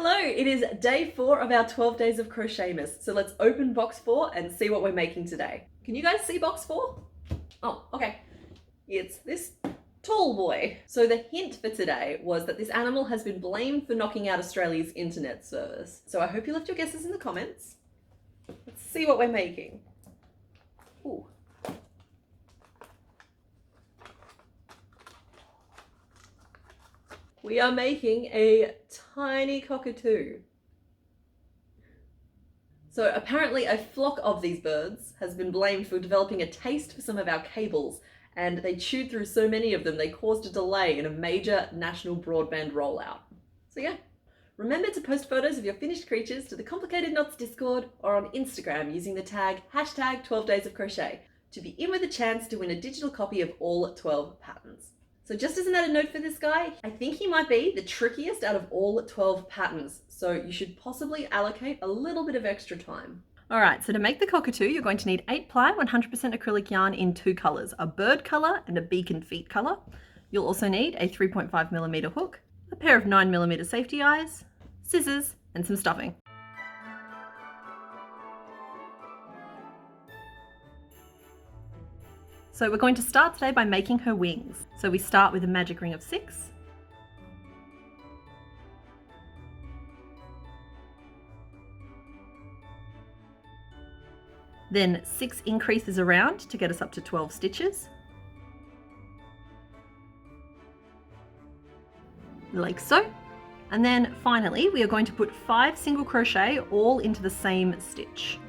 Hello, it is day 4 of our 12 days of Crochetmas. So let's open box 4 and see what we're making today. Can you guys see box 4? Oh, okay. It's this tall boy. So the hint for today was that this animal has been blamed for knocking out Australia's internet service. So I hope you left your guesses in the comments. Let's see what we're making. Ooh. We are making a tiny cockatoo. So apparently a flock of these birds has been blamed for developing a taste for some of our cables, and they chewed through so many of them they caused a delay in a major national broadband rollout. So yeah, remember to post photos of your finished creatures to the Complicated Knots Discord or on Instagram using the tag hashtag 12 days of crochet to be in with a chance to win a digital copy of all 12 patterns. So just as an added note for this guy, I think he might be the trickiest out of all 12 patterns, so you should possibly allocate a little bit of extra time. All right, so to make the cockatoo, you're going to need 8-ply 100% acrylic yarn in 2 colors, a bird color and a beak and feet color. You'll also need a 3.5mm hook, a pair of 9mm safety eyes, scissors, and some stuffing. So we're going to start today by making her wings. So we start with a magic ring of 6. Then 6 increases around to get us up to 12 stitches. Like so. And then finally, we are going to put 5 single crochet all into the same stitch.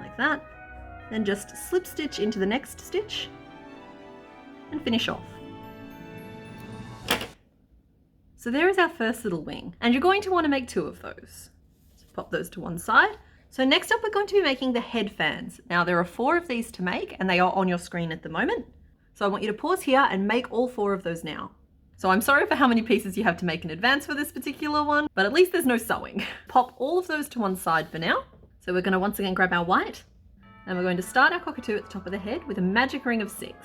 Like that. Then just slip stitch into the next stitch and finish off. So there is our first little wing, and you're going to want to make 2 of those. So pop those to one side. So next up we're going to be making the head fans. Now there are 4 of these to make and they are on your screen at the moment. So I want you to pause here and make all 4 of those now. So I'm sorry for how many pieces you have to make in advance for this particular one, but at least there's no sewing. Pop all of those to one side for now. So we're going to once again grab our white, and we're going to start our cockatoo at the top of the head with a magic ring of 6.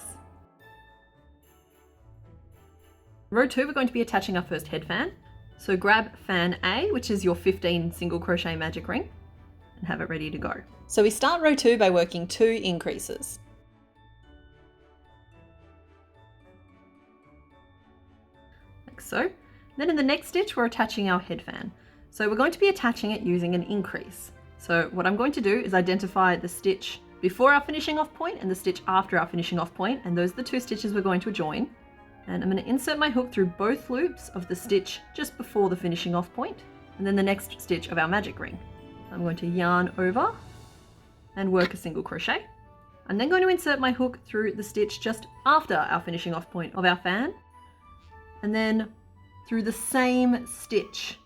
Row 2, we're going to be attaching our first head fan. So grab fan A, which is your 15 single crochet magic ring, and have it ready to go. So we start row 2 by working 2 increases. Like so. Then in the next stitch, we're attaching our head fan. So we're going to be attaching it using an increase. So what I'm going to do is identify the stitch before our finishing off point and the stitch after our finishing off point, and those are the 2 stitches we're going to join. And I'm going to insert my hook through both loops of the stitch just before the finishing off point, and then the next stitch of our magic ring. I'm going to yarn over and work a single crochet. I'm then going to insert my hook through the stitch just after our finishing off point of our fan, and then through the same stitch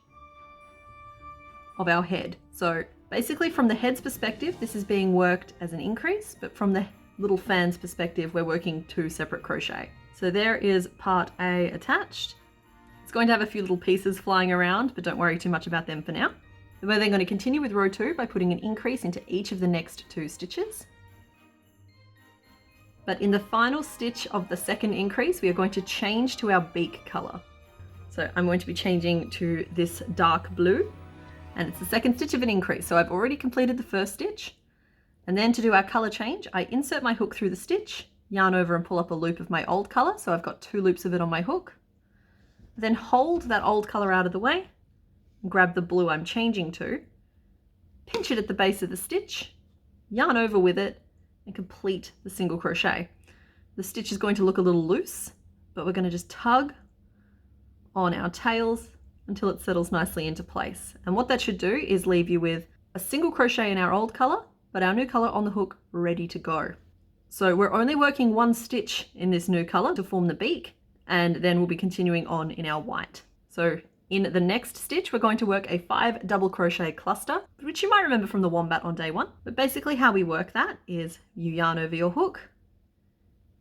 of our head. So basically from the head's perspective, this is being worked as an increase, but from the little fan's perspective, we're working 2 separate crochet. So there is part A attached. It's going to have a few little pieces flying around, but don't worry too much about them for now. We're then going to continue with row 2 by putting an increase into each of the next 2 stitches. But in the final stitch of the second increase, we are going to change to our beak color. So I'm going to be changing to this dark blue, and it's the second stitch of an increase. So I've already completed the first stitch. And then to do our color change, I insert my hook through the stitch, yarn over and pull up a loop of my old color. So I've got 2 loops of it on my hook. Then hold that old color out of the way and grab the blue I'm changing to, pinch it at the base of the stitch, yarn over with it, and complete the single crochet. The stitch is going to look a little loose, but we're going to just tug on our tails until it settles nicely into place. And what that should do is leave you with a single crochet in our old color, but our new color on the hook ready to go. So we're only working 1 stitch in this new color to form the beak, and then we'll be continuing on in our white. So in the next stitch, we're going to work a 5 double crochet cluster, which you might remember from the wombat on day 1. But basically how we work that is you yarn over your hook,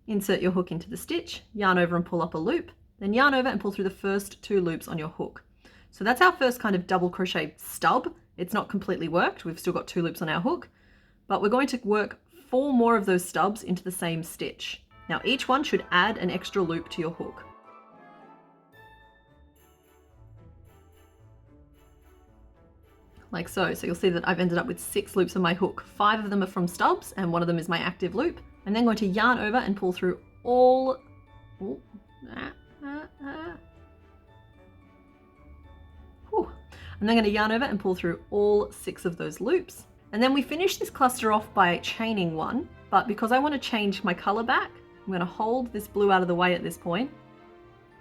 insert your hook into the stitch, yarn over and pull up a loop, then yarn over and pull through the first 2 loops on your hook. So that's our first kind of double crochet stub. It's not completely worked. We've still got 2 loops on our hook, but we're going to work 4 more of those stubs into the same stitch. Now each one should add an extra loop to your hook. like so. So you'll see that I've ended up with 6 loops on my hook. 5 of them are from stubs and 1 of them is my active loop. I'm then going to yarn over and pull through all, I'm then going to yarn over and pull through all 6 of those loops. And then we finish this cluster off by chaining 1, but because I want to change my color back, I'm going to hold this blue out of the way at this point.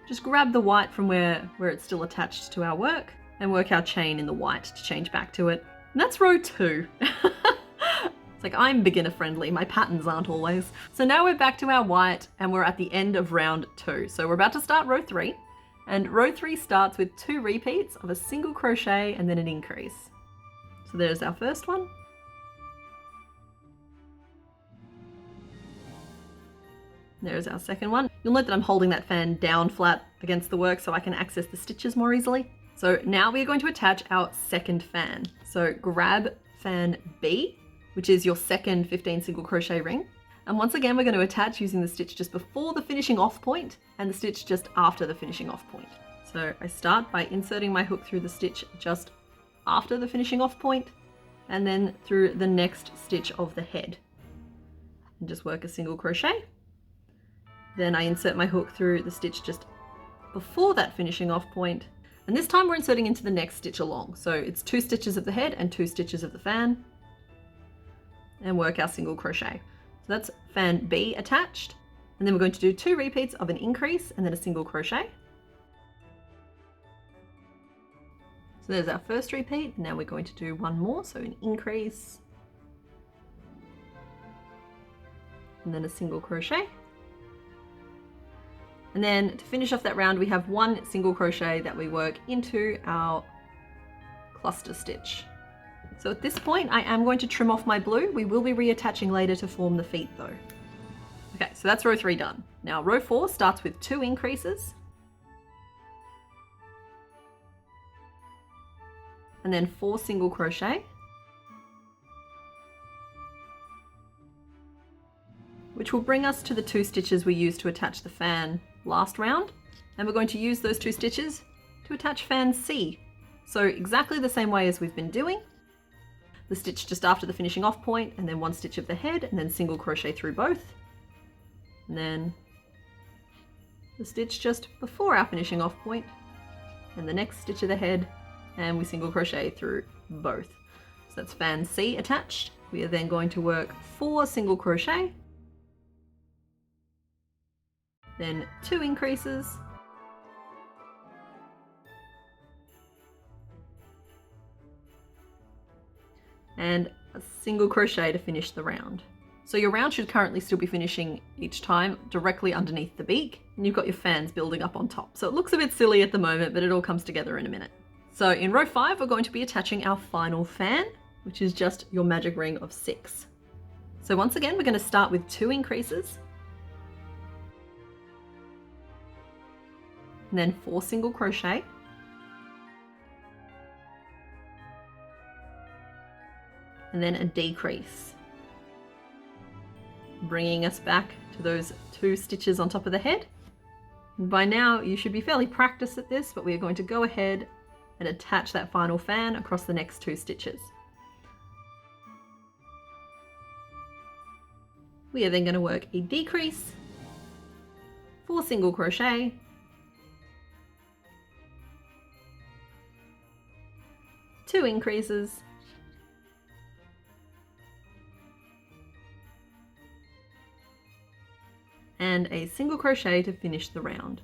Just grab the white from where it's still attached to our work and work our chain in the white to change back to it. And that's row 2. It's like I'm beginner friendly, my patterns aren't always. So now we're back to our white and we're at the end of round 2. So we're about to start row 3. And row 3 starts with 2 repeats of a single crochet and then an increase. So there's our first one. There's our second one. You'll note that I'm holding that fan down flat against the work so I can access the stitches more easily. So now we are going to attach our second fan. So grab fan B, which is your second 15 single crochet ring. And once again, we're going to attach using the stitch just before the finishing off point and the stitch just after the finishing off point. So I start by inserting my hook through the stitch just after the finishing off point and then through the next stitch of the head. And just work a single crochet. Then I insert my hook through the stitch just before that finishing off point. And this time we're inserting into the next stitch along. So it's 2 stitches of the head and 2 stitches of the fan. And work our single crochet. So that's fan B attached. And then we're going to do 2 repeats of an increase and then a single crochet. So there's our first repeat. Now we're going to do 1 more. So an increase. And then a single crochet. And then to finish off that round, we have 1 single crochet that we work into our cluster stitch. So at this point, I am going to trim off my blue. We will be reattaching later to form the feet though. Okay, so that's row 3 done. Now row 4 starts with 2 increases. And then 4 single crochet. Which will bring us to the 2 stitches we used to attach the fan last round. And we're going to use those 2 stitches to attach fan C. So exactly the same way as we've been doing. The stitch just after the finishing off point and then 1 stitch of the head and then single crochet through both. And then the stitch just before our finishing off point and the next stitch of the head and we single crochet through both. So that's fan C attached. We are then going to work 4 single crochet, then 2 increases, and a single crochet to finish the round. So your round should currently still be finishing each time directly underneath the beak, and you've got your fans building up on top. So it looks a bit silly at the moment, but it all comes together in a minute. So in row 5, we're going to be attaching our final fan, which is just your magic ring of 6. So once again, we're going to start with 2 increases, and then 4 single crochet, and then a decrease, bringing us back to those 2 stitches on top of the head. And by now you should be fairly practiced at this, but we are going to go ahead and attach that final fan across the next 2 stitches. We are then going to work a decrease, 4 single crochet, two increases, and a single crochet to finish the round.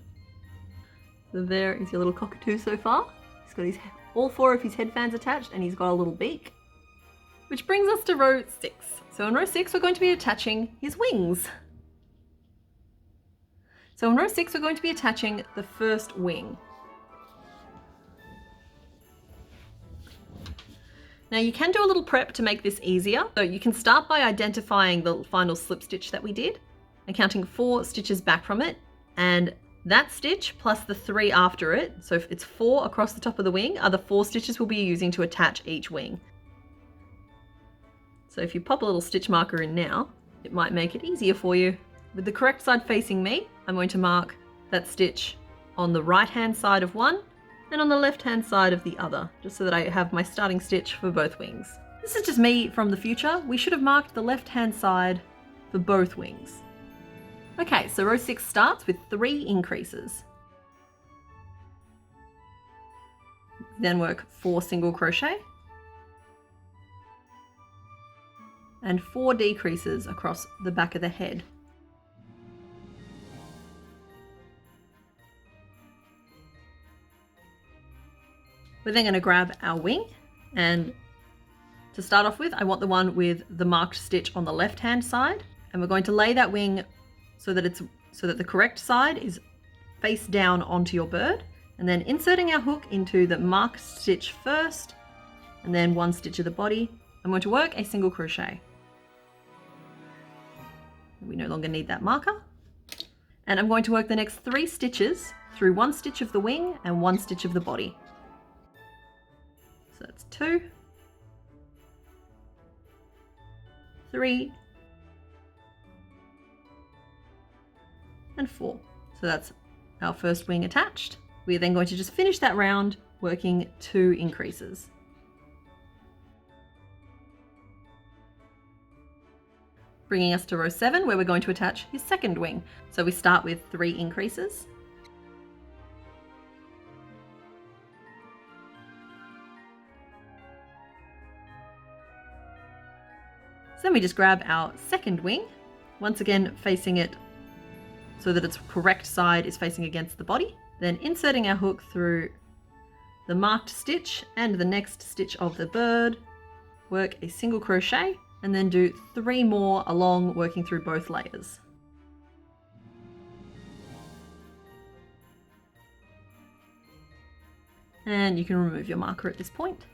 So there is your little cockatoo so far. He's got all 4 of his head fans attached and he's got a little beak. Which brings us to row 6. So in row 6 we're going to be attaching his wings. So in row 6 we're going to be attaching the first wing. Now you can do a little prep to make this easier. So you can start by identifying the final slip stitch that we did and counting 4 stitches back from it, and that stitch plus the 3 after it, so if it's 4 across the top of the wing, are the 4 stitches we'll be using to attach each wing. So if you pop a little stitch marker in now, it might make it easier for you. With the correct side facing me, I'm going to mark that stitch on the right hand side of one and on the left hand side of the other, just so that I have my starting stitch for both wings. This is just me from the future. We should have marked the left hand side for both wings. Okay, so row 6 starts with 3 increases. Then work 4 single crochet and 4 decreases across the back of the head. We're then going to grab our wing, and to start off with, I want the one with the marked stitch on the left hand side, and we're going to lay that wing so that the correct side is face down onto your bird, and then inserting our hook into the marked stitch first, and then 1 stitch of the body. I'm going to work a single crochet. We no longer need that marker. And I'm going to work the next 3 stitches through 1 stitch of the wing and 1 stitch of the body. So that's 2, 3, and 4. So that's our first wing attached. We are then going to just finish that round working 2 increases. Bringing us to row 7, where we're going to attach his second wing. So we start with 3 increases. So then we just grab our second wing, once again facing it so that its correct side is facing against the body. Then inserting our hook through the marked stitch and the next stitch of the bird, work a single crochet, and then do 3 more along, working through both layers. And you can remove your marker at this point.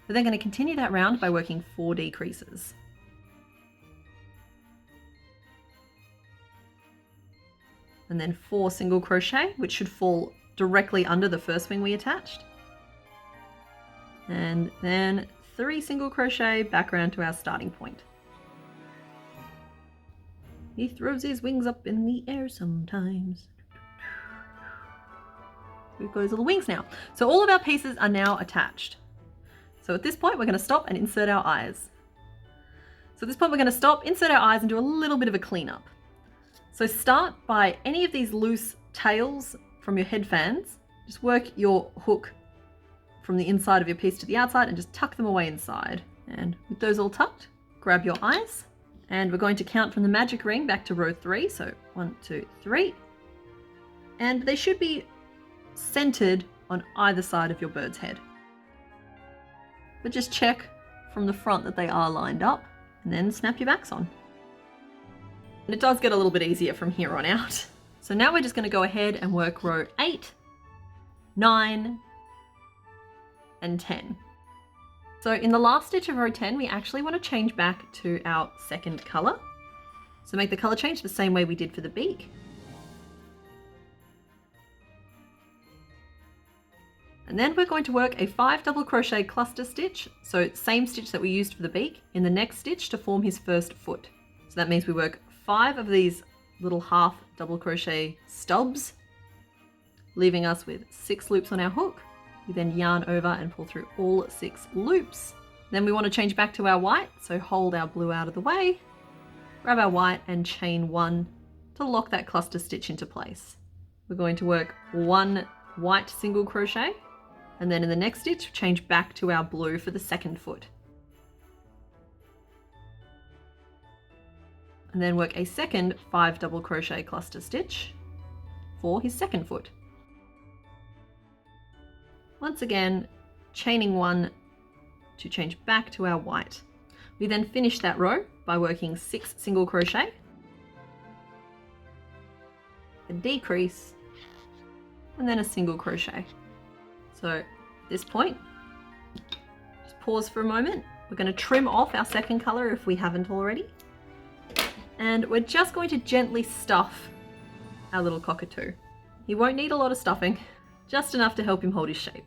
We're then going to continue that round by working 4 decreases. And then 4 single crochet, which should fall directly under the first wing we attached. And then 3 single crochet back around to our starting point. He throws his wings up in the air sometimes. Here goes all the wings now. So all of our pieces are now attached. So at this point, we're going to stop and insert our eyes. So at this point, we're going to stop, insert our eyes, and do a little bit of a cleanup. So start by any of these loose tails from your head fans. Just work your hook from the inside of your piece to the outside and just tuck them away inside. And with those all tucked, grab your eyes. And we're going to count from the magic ring back to row 3. So 1, 2, 3. And they should be centered on either side of your bird's head. But just check from the front that they are lined up, and then snap your backs on. And it does get a little bit easier from here on out. So now we're just going to go ahead and work row 8, 9, and 10. So in the last stitch of row 10, we actually want to change back to our second color. So make the color change the same way we did for the beak. And then we're going to work a 5 double crochet cluster stitch, so same stitch that we used for the beak, in the next stitch to form his first foot. So that means we work 5 of these little half double crochet stubs, leaving us with 6 loops on our hook. We then yarn over and pull through all 6 loops. Then we want to change back to our white, so hold our blue out of the way, grab our white and chain 1 to lock that cluster stitch into place. We're going to work 1 white single crochet, and then in the next stitch, change back to our blue for the second foot. And then work a second 5 double crochet cluster stitch for his second foot. Once again, chaining 1 to change back to our white. We then finish that row by working 6 single crochet, a decrease, and then a single crochet. So at this point, just pause for a moment. We're going to trim off our second color if we haven't already. And we're just going to gently stuff our little cockatoo. He won't need a lot of stuffing, just enough to help him hold his shape.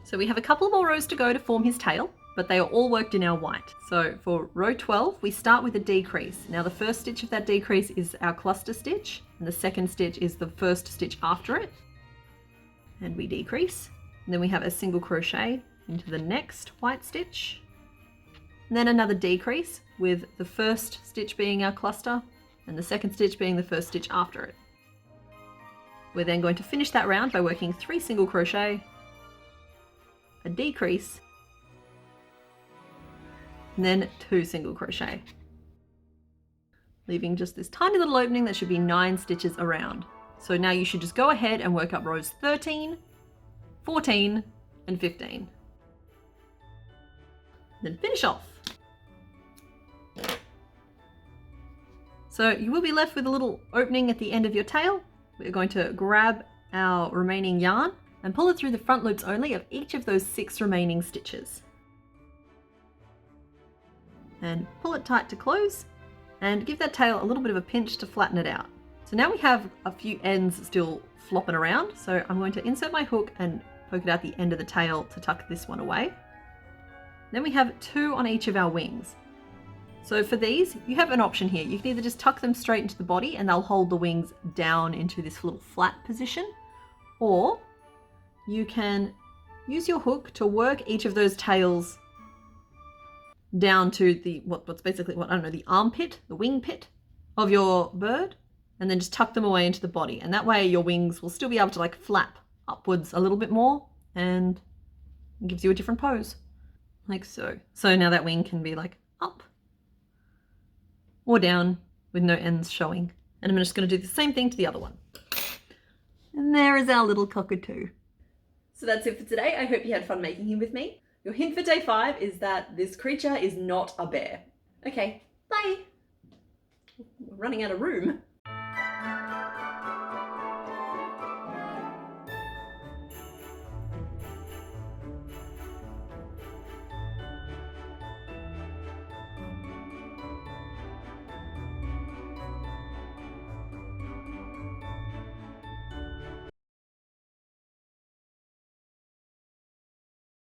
So we have a couple more rows to go to form his tail. but they are all worked in our white. So for row 12, we start with a decrease. Now the first stitch of that decrease is our cluster stitch, and the second stitch is the first stitch after it. And we decrease. And then we have a single crochet into the next white stitch. And then another decrease with the first stitch being our cluster and the second stitch being the first stitch after it. We're then going to finish that round by working 3 single crochet, a decrease, and then 2 single crochet, leaving just this tiny little opening that should be 9 stitches around. So now you should just go ahead and work up rows 13, 14, and 15. Then finish off. So you will be left with a little opening at the end of your tail. We're going to grab our remaining yarn and pull it through the front loops only of each of those 6 remaining stitches. And pull it tight to close and give that tail a little bit of a pinch to flatten it out. So now we have a few ends still flopping around. So I'm going to insert my hook and poke it out the end of the tail to tuck this one away. Then we have 2 on each of our wings. So for these, you have an option here. You can either just tuck them straight into the body and they'll hold the wings down into this little flat position, or you can use your hook to work each of those tails down to the what's basically the armpit, the wing pit of your bird, and then just tuck them away into the body. And that way your wings will still be able to like flap upwards a little bit more, and it gives you a different pose, like so. So now that wing can be like up or down with no ends showing. And I'm just going to do the same thing to the other one. And there is our little cockatoo. So that's it for today. I hope you had fun making him with me. Your hint for day 5 is that this creature is not a bear. Okay, bye. We're running out of room.